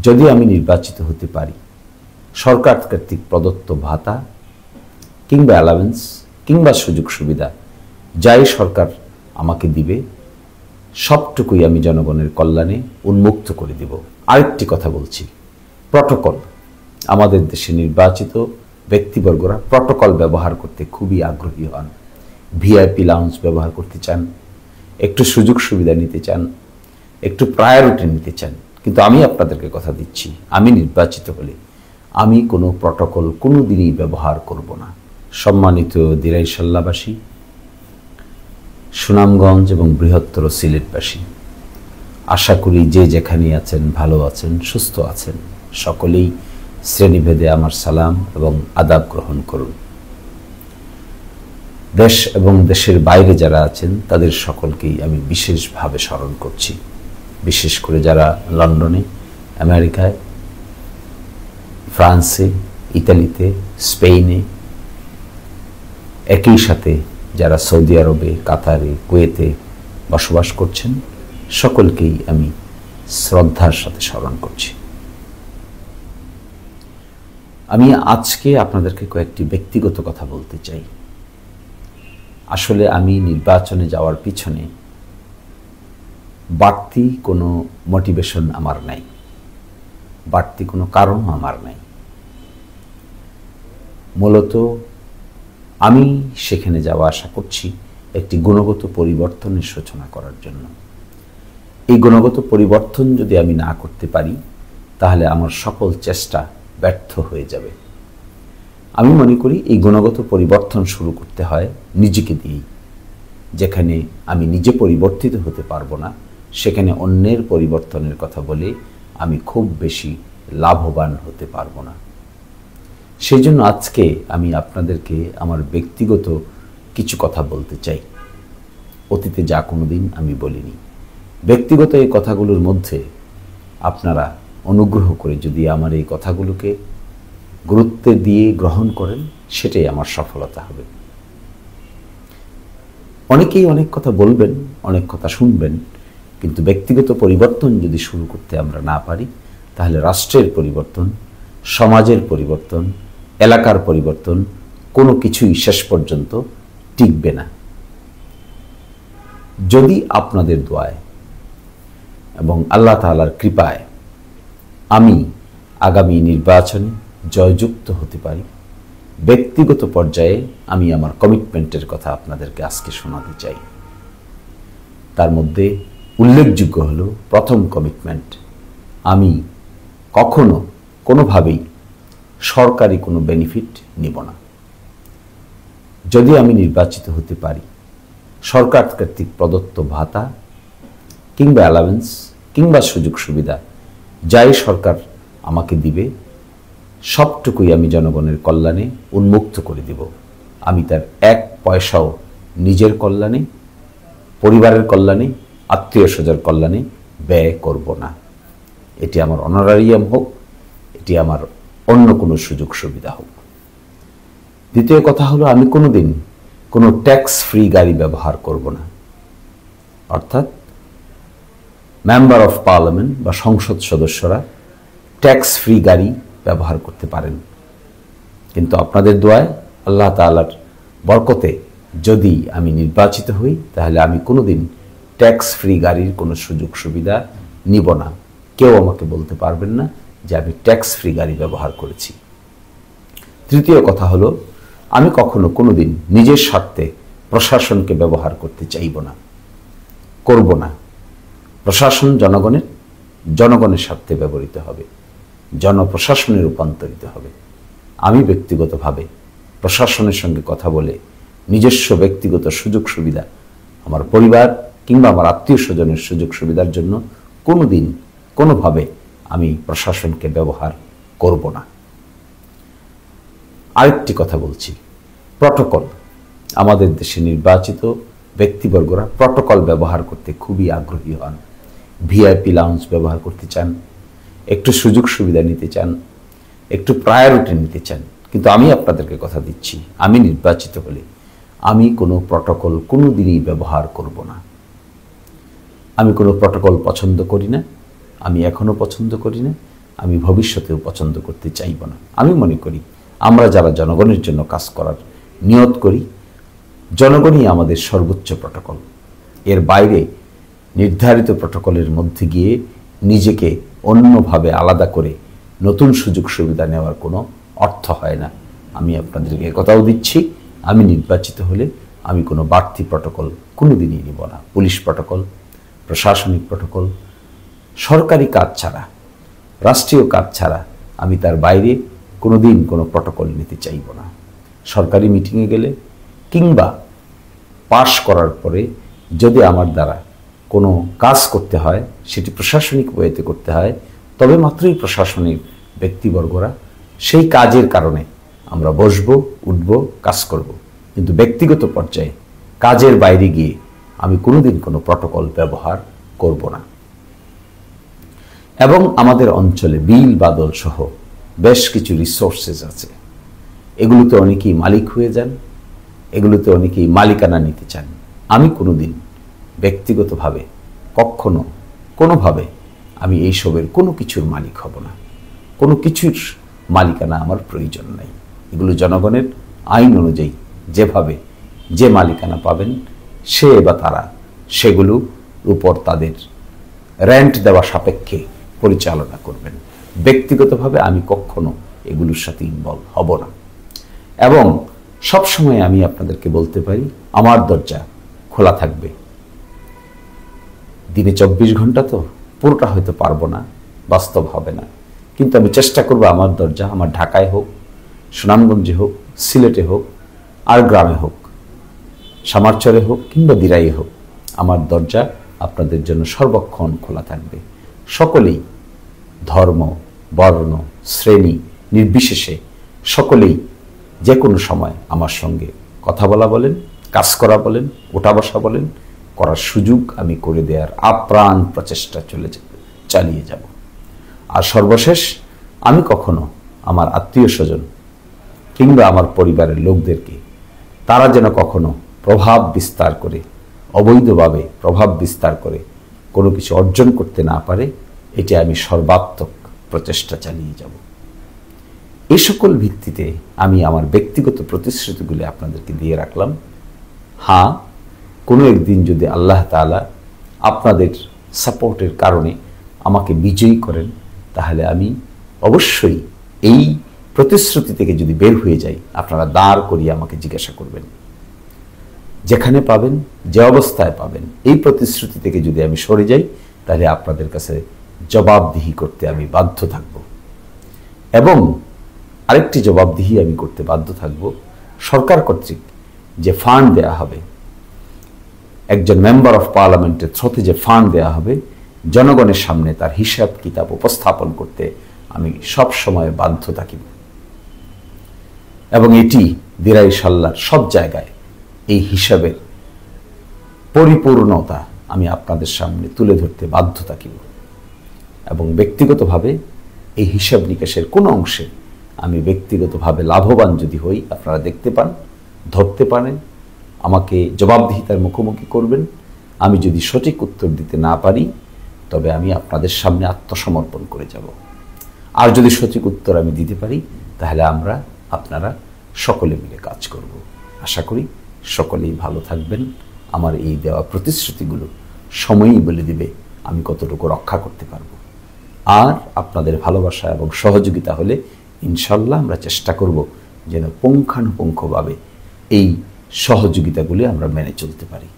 যদি আমি নির্বাচিত হতে পারি, সরকার কর্তৃক প্রদত্ত ভাতা কিংবা অ্যালাউন্স কিংবা সুযোগ সুবিধা যাই সরকার আমাকে দিবে, সবটুকুই আমি জনগণের কল্যাণে উন্মুক্ত করে দিব। আরেকটি কথা বলছি, প্রটোকল। আমাদের দেশে নির্বাচিত ব্যক্তিবর্গরা প্রটোকল ব্যবহার করতে খুবই আগ্রহী হন। ভিআইপি লাউঞ্জ ব্যবহার করতে চান, একটু সুযোগ সুবিধা নিতে চান, একটু প্রায়োরিটি নিতে চান। কিন্তু আমি আপনাদেরকে কথা দিচ্ছি, আমি নির্বাচিত হলে আমি কোনো প্রটোকল কোনো দিনই ব্যবহার করব না। সম্মানিত দিরাইশাল্লাবাসী, সুনামগঞ্জ এবং বৃহত্তর সিলেটবাসী, আশা করি যে যেখানে আছেন ভালো আছেন, সুস্থ আছেন। সকলেই শ্রেণীভেদে আমার সালাম এবং আদাব গ্রহণ করুন। দেশ এবং দেশের বাইরে যারা আছেন তাদের সকলকেই আমি বিশেষভাবে স্মরণ করছি, বিশেষ করে যারা লন্ডনে, আমেরিকায়, ফ্রান্সে, ইতালিতে, স্পেনে, একই সাথে যারা সৌদি আরবে, কাতারে, কুয়েতে বসবাস করছেন, সকলকেই আমি শ্রদ্ধার সাথে স্মরণ করছি। আমি আজকে আপনাদেরকে কয়েকটি ব্যক্তিগত কথা বলতে চাই। আসলে আমি নির্বাচনে যাওয়ার পিছনে বাড়তি কোনো মোটিভেশন আমার নাই, বাড়তি কোনো কারণ আমার নাই। মূলত আমি সেখানে যাওয়া আশা করছি একটি গুণগত পরিবর্তনের সূচনা করার জন্য। এই গুণগত পরিবর্তন যদি আমি না করতে পারি, তাহলে আমার সকল চেষ্টা ব্যর্থ হয়ে যাবে। আমি মনে করি এই গুণগত পরিবর্তন শুরু করতে হয় নিজেকে দিয়েই। যেখানে আমি নিজে পরিবর্তিত হতে পারবো না, সেখানে অন্যের পরিবর্তনের কথা বলে আমি খুব বেশি লাভবান হতে পারবো না। সেই জন্য আজকে আমি আপনাদেরকে আমার ব্যক্তিগত কিছু কথা বলতে চাই, অতীতে যা কোনোদিন আমি বলিনি। ব্যক্তিগত এই কথাগুলোর মধ্যে আপনারা অনুগ্রহ করে যদি আমার এই কথাগুলোকে গুরুত্ব দিয়ে গ্রহণ করেন, সেটাই আমার সফলতা হবে। অনেকেই অনেক কথা বলবেন, অনেক কথা শুনবেন, কিন্তু ব্যক্তিগত পরিবর্তন যদি শুরু করতে আমরা না পারি, তাহলে রাষ্ট্রের পরিবর্তন, সমাজের পরিবর্তন, এলাকার পরিবর্তন কোনো কিছুই শেষ পর্যন্ত টিকবে না। যদি আপনাদের দোয়ায় এবং আল্লাহ তাআলার কৃপায় আমি আগামী নির্বাচনে জয়যুক্ত হতে পারি, ব্যক্তিগত পর্যায়ে আমি আমার কমিটমেন্টের কথা আপনাদেরকে আজকে শোনাতে চাই। তার মধ্যে উল্লেখযোগ্য হলো, প্রথম কমিটমেন্ট, আমি কখনো কোনোভাবেই সরকারি কোনো বেনিফিট নিব না। যদি আমি নির্বাচিত হতে পারি, সরকার কর্তৃক প্রদত্ত ভাতা কিংবা অ্যালাউন্স কিংবা সুযোগ সুবিধা যাই সরকার আমাকে দিবে, সবটুকুই আমি জনগণের কল্যাণে উন্মুক্ত করে দিব। আমি তার এক পয়সাও নিজের কল্যাণে, পরিবারের কল্যাণে, আত্মীয় স্বজনের কল্যাণে ব্যয় করব না। এটি আমার অনারারিয়াম হোক, এটি আমার অন্য কোনো সুযোগ সুবিধা হোক। দ্বিতীয় কথা হলো, আমি কোনোদিন কোনো ট্যাক্স ফ্রি গাড়ি ব্যবহার করব না। অর্থাৎ মেম্বার অফ পার্লামেন্ট বা সংসদ সদস্যরা ট্যাক্স ফ্রি গাড়ি ব্যবহার করতে পারেন, কিন্তু আপনাদের দোয়ায়, আল্লাহ তাআলার বরকতে যদি আমি নির্বাচিত হই, তাহলে আমি কোনোদিন ট্যাক্স ফ্রি গাড়ির কোনো সুযোগ সুবিধা নিব না। কেউ আমাকে বলতে পারবেন না যে আমি ট্যাক্স ফ্রি গাড়ি ব্যবহার করেছি। তৃতীয় কথা হলো, আমি কখনো কোনোদিন নিজের স্বার্থে প্রশাসনকে ব্যবহার করতে চাইব না, করব না। প্রশাসন জনগণের স্বার্থে ব্যবহৃত হবে, জনপ্রশাসনে রূপান্তরিত হবে। আমি ব্যক্তিগতভাবে প্রশাসনের সঙ্গে কথা বলে নিজস্ব ব্যক্তিগত সুযোগ সুবিধা, আমার পরিবার কিংবা আমার আত্মীয় স্বজনের সুযোগ সুবিধার জন্য কোনোদিন কোনোভাবে আমি প্রশাসনকে ব্যবহার করব না। আরেকটি কথা বলছি, প্রটোকল। আমাদের দেশে নির্বাচিত ব্যক্তিবর্গরা প্রটোকল ব্যবহার করতে খুবই আগ্রহী হন। ভিআইপি লাউঞ্জ ব্যবহার করতে চান, একটু সুযোগ সুবিধা নিতে চান, একটু প্রায়োরিটি নিতে চান। কিন্তু আমি আপনাদেরকে কথা দিচ্ছি, আমি নির্বাচিত হলে আমি কোনো প্রটোকল কোনো দিনই ব্যবহার করব না। আমি কোনো প্রটোকল পছন্দ করি না, আমি এখনও পছন্দ করি না, আমি ভবিষ্যতেও পছন্দ করতে চাইব না। আমি মনে করি আমরা যারা জনগণের জন্য কাজ করার নিয়ত করি, জনগণই আমাদের সর্বোচ্চ প্রটোকল। এর বাইরে নির্ধারিত প্রটোকলের মধ্যে গিয়ে নিজেকে অন্যভাবে আলাদা করে নতুন সুযোগ সুবিধা নেওয়ার কোনো অর্থ হয় না। আমি আপনাদেরকে কথাও দিচ্ছি, আমি নির্বাচিত হলে আমি কোনো বাড়তি প্রটোকল কোনোদিনই নিব না। পুলিশ প্রটোকল, প্রশাসনিক প্রটোকল, সরকারি কাজ ছাড়া, রাষ্ট্রীয় কাজ ছাড়া আমি তার বাইরে কোনোদিন কোনো প্রটোকল নিতে চাইব না। সরকারি মিটিংয়ে গেলে কিংবা পাশ করার পরে যদি আমার দ্বারা কোনো কাজ করতে হয়, সেটি প্রশাসনিক ওয়েতে করতে হয়, তবে মাত্রই প্রশাসনিক ব্যক্তিবর্গরা সেই কাজের কারণে আমরা বসবো, উঠবো, কাজ করব। কিন্তু ব্যক্তিগত পর্যায়ে কাজের বাইরে গিয়ে আমি কোনোদিন কোনো প্রটোকল ব্যবহার করব না। এবং আমাদের অঞ্চলে বিল বাদল সহ বেশ কিছু রিসোর্সেস আছে, এগুলোতে অনেকেই মালিক হয়ে যান, এগুলোতে অনেকেই মালিকানা নিতে চান। আমি কোনোদিন ব্যক্তিগতভাবে কখনো কোনোভাবে আমি এইসবের কোনো কিছুর মালিক হব না। কোনো কিছুর মালিকানা আমার প্রয়োজন নাই। এগুলো জনগণের আইন অনুযায়ী যেভাবে যে মালিকানা পাবেন সে বা তারা সেগুলোর উপর তাদের রেন্ট দেওয়া সাপেক্ষে পরিচালনা করবেন। ব্যক্তিগতভাবে আমি কখনো এগুলোর সাথে ইনভলভ হব না। এবং সবসময় আমি আপনাদেরকে বলতে পারি আমার দরজা খোলা থাকবে। দিনে 24 ঘন্টা তো পুরোটা হয়তো পারবো না, বাস্তব হবে না, কিন্তু আমি চেষ্টা করব আমার দরজা, আমার ঢাকায় হোক, সুনামগঞ্জে হোক, সিলেটে হোক, আর গ্রামে হোক, সামারচরে হোক কিংবা দিরাইয়ে হোক, আমার দরজা আপনাদের জন্য সর্বক্ষণ খোলা থাকবে। সকলেই ধর্ম, বর্ণ, শ্রেণী নির্বিশেষে সকলেই যে কোনো সময় আমার সঙ্গে কথা বলা বলেন, কাজ করা বলেন, ওঠা বসা বলেন, করার সুযোগ আমি করে দেওয়ার আপ্রাণ প্রচেষ্টা চালিয়ে যাব। আর সর্বশেষ, আমি কখনো আমার আত্মীয় স্বজন কিংবা আমার পরিবারের লোকদেরকে তারা যেন কখনো প্রভাব বিস্তার করে, অবৈধভাবে প্রভাব বিস্তার করে কোনো কিছু অর্জন করতে না পারে, এটা আমি সর্বাত্মক প্রচেষ্টা চালিয়ে যাব। এই সকল ভিত্তিতে আমি আমার ব্যক্তিগত প্রতিশ্রুতিগুলি আপনাদেরকে দিয়ে রাখলাম। হ্যাঁ, কোনো একদিন যদি আল্লাহ তাআলা আপনাদের সাপোর্টের কারণে আমাকে বিজয়ী করেন, তাহলে আমি অবশ্যই এই প্রতিশ্রুতি থেকে যদি বের হয়ে যাই, আপনারা দাঁড় করিয়ে আমাকে জিজ্ঞাসা করবেন। যেখানে পাবেন, যে অবস্থায় পাবেন, এই প্রতিশ্রুতি থেকে যদি আমি সরে যাই, তাহলে আপনাদের কাছে জবাবদিহি করতে আমি বাধ্য থাকব। এবং আরেকটি জবাবদিহি আমি করতে বাধ্য থাকব, সরকার কর্তৃক যে ফান্ড দেয়া হবে, একজন মেম্বার অফ পার্লামেন্টের থ্রুতে যে ফান্ড দেয়া হবে, জনগণের সামনে তার হিসাব কিতাব উপস্থাপন করতে আমি সব সময় বাধ্য থাকিব। এবং এটি দিরাই সাল্লার সব জায়গায় এই হিসাবের পরিপূর্ণতা আমি আপনাদের সামনে তুলে ধরতে বাধ্য থাকিব। এবং ব্যক্তিগতভাবে এই হিসাব নিকাশের কোনো অংশে আমি ব্যক্তিগতভাবে লাভবান যদি হই, আপনারা দেখতে পান, ধরতে পারেন, আমাকে জবাবদিহিতার মুখোমুখি করবেন। আমি যদি সঠিক উত্তর দিতে না পারি, তবে আমি আপনাদের সামনে আত্মসমর্পণ করে যাব। আর যদি সঠিক উত্তর আমি দিতে পারি, তাহলে আপনারা সকলে মিলে কাজ করব। আশা করি সকলেই ভালো থাকবেন। আমার এই দেওয়া প্রতিশ্রুতিগুলো সময়ই বলে দিবে আমি কতটুকু রক্ষা করতে পারব। আর আপনাদের ভালোবাসা এবং সহযোগিতা হলে ইনশাল্লাহ আমরা চেষ্টা করব যেন পুঙ্খানুপুঙ্খভাবে এই সহযোগিতাগুলি আমরা মেনে চলতে পারি।